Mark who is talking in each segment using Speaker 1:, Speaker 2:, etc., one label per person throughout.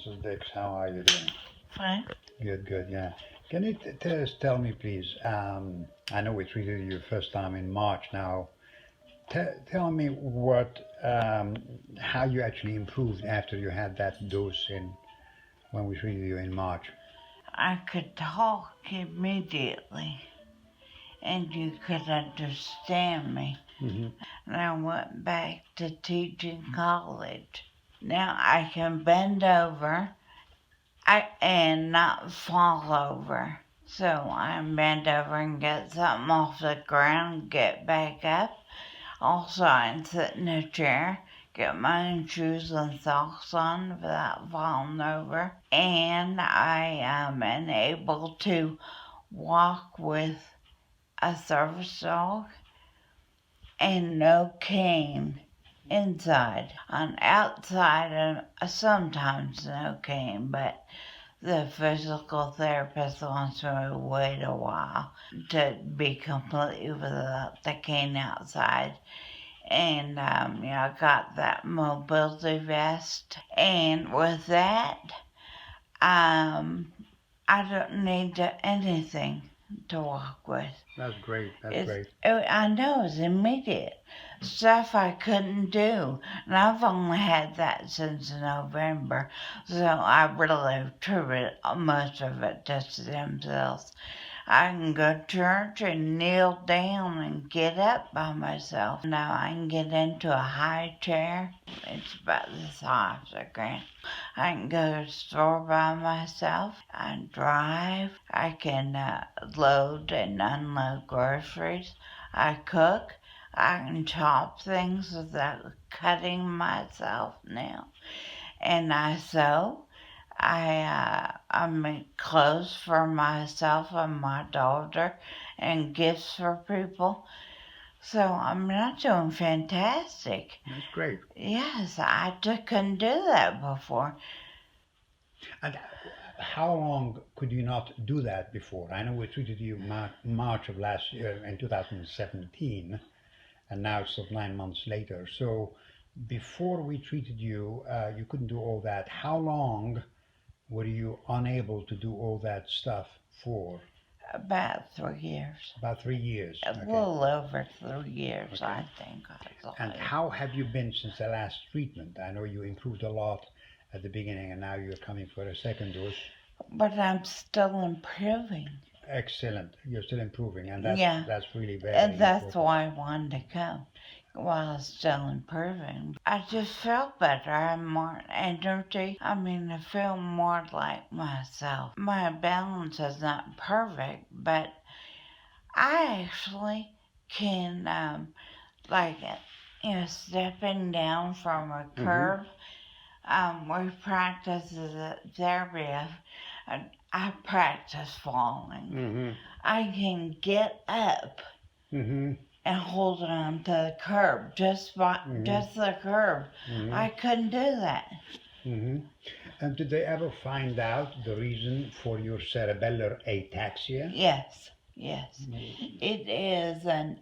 Speaker 1: Mrs. Dix. How are you doing?
Speaker 2: Fine.
Speaker 1: Good, yeah. Can you tell me, please? I know we treated you first time in March now. Tell me how you actually improved after you had that dose in when we treated you in March.
Speaker 2: I could talk immediately and you could understand me.
Speaker 1: Hmm.
Speaker 2: And I went back to teaching college. Now I can bend over and not fall over. So I bend over and get something off the ground, get back up. Also, I can sit in a chair, get my own shoes and socks on without falling over. And I am able to walk with a service dog and no cane inside. On outside, sometimes no cane, but the physical therapist wants me to wait a while to be completely without the cane outside. And I got that mobility vest, and with that, I don't need anything to walk with.
Speaker 1: That's great.
Speaker 2: I know it's immediate stuff I couldn't do, and I've only had that since November, so I really attribute most of it to stem cells. I can go to church and kneel down and get up by myself. Now I can get into a high chair. It's about this high off the ground. I can go to the store by myself. I can drive. I can load and unload groceries. I cook. I can chop things without cutting myself now. And I sew. I make clothes for myself and my daughter and gifts for people. So I'm not doing fantastic.
Speaker 1: That's great.
Speaker 2: Yes, I just couldn't do that before.
Speaker 1: And how long could you not do that before? I know we treated you March of last year in 2017, and now it's 9 months later. So before we treated you, you couldn't do all that. How long were you unable to do all that stuff for?
Speaker 2: About 3 years.
Speaker 1: About 3 years.
Speaker 2: A little over 3 years,
Speaker 1: Okay.
Speaker 2: I think.
Speaker 1: And how have you been since the last treatment? I know you improved a lot at the beginning, and now you're coming for a second dose.
Speaker 2: But I'm still improving.
Speaker 1: Excellent. You're still improving, and
Speaker 2: Yeah.
Speaker 1: that's really very
Speaker 2: And that's
Speaker 1: important.
Speaker 2: why I wanted to come, while I'm still improving. I just feel better. I have more energy. I feel more like myself. My balance is not perfect, but I actually can, stepping down from a curb. We practice the therapy. I practice falling.
Speaker 1: Mm-hmm.
Speaker 2: I can get up
Speaker 1: Mm-hmm.
Speaker 2: and hold on to the curb, just the curb.
Speaker 1: Mm-hmm.
Speaker 2: I couldn't do that.
Speaker 1: Mm-hmm. And did they ever find out the reason for your cerebellar ataxia?
Speaker 2: Yes. It is an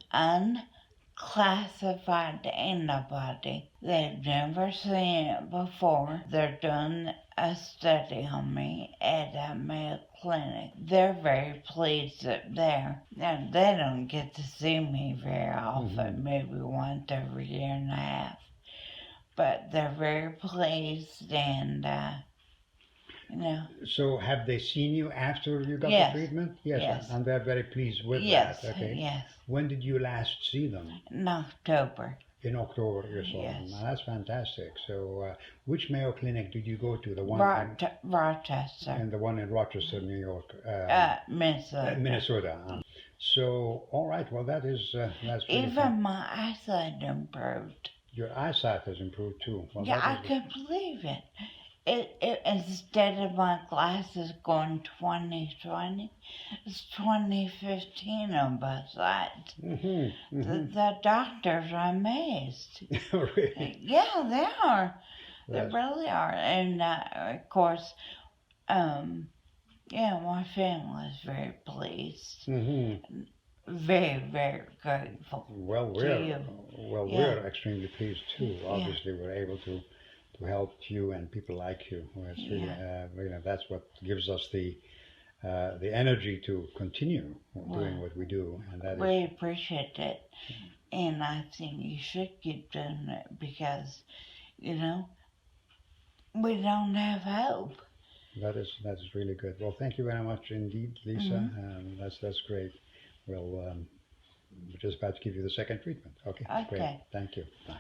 Speaker 2: unclassified antibody. They've never seen it before. They're doing a study on me at a Mayo Clinic. They're very pleased up there. Now, they don't get to see me very often, maybe once every year and a half. But they're very pleased and,
Speaker 1: So have they seen you after you got
Speaker 2: Yes.
Speaker 1: the treatment?
Speaker 2: Yes.
Speaker 1: And they're very pleased with
Speaker 2: yes,
Speaker 1: that. Okay.
Speaker 2: yes,
Speaker 1: When did you last see them?
Speaker 2: in October.
Speaker 1: In October, you saw them.
Speaker 2: Yes.
Speaker 1: Now, that's fantastic. So, which Mayo Clinic did you go to? The one
Speaker 2: Rochester.
Speaker 1: and the one in Rochester, New York,
Speaker 2: Minnesota.
Speaker 1: Minnesota. So, all right. Well, that's really
Speaker 2: Even my eyesight improved.
Speaker 1: Your eyesight has improved too. Well,
Speaker 2: Yeah,
Speaker 1: that
Speaker 2: I
Speaker 1: is
Speaker 2: could believe it. It instead of my glasses going 20/20, it's 20/15 on both sides. The doctors are amazed.
Speaker 1: Really?
Speaker 2: Yeah, they are. They
Speaker 1: That's-
Speaker 2: really are. And of course, my family is very pleased. Very, very grateful.
Speaker 1: Well,
Speaker 2: to you.
Speaker 1: we're extremely pleased too.
Speaker 2: Yeah.
Speaker 1: Obviously, we're able to to help you and people like you. Well, it's really,
Speaker 2: Yeah.
Speaker 1: that's what gives us the energy to continue doing
Speaker 2: Well,
Speaker 1: what we do, and that is
Speaker 2: we appreciate it. And I think you should keep doing it because, you know, we don't have hope.
Speaker 1: that's really good. Well, thank you very much indeed, Lisa.
Speaker 2: Hmm.
Speaker 1: That's great. We're just about to give you the second treatment. Okay, great.
Speaker 2: Okay.
Speaker 1: Thank you. Bye.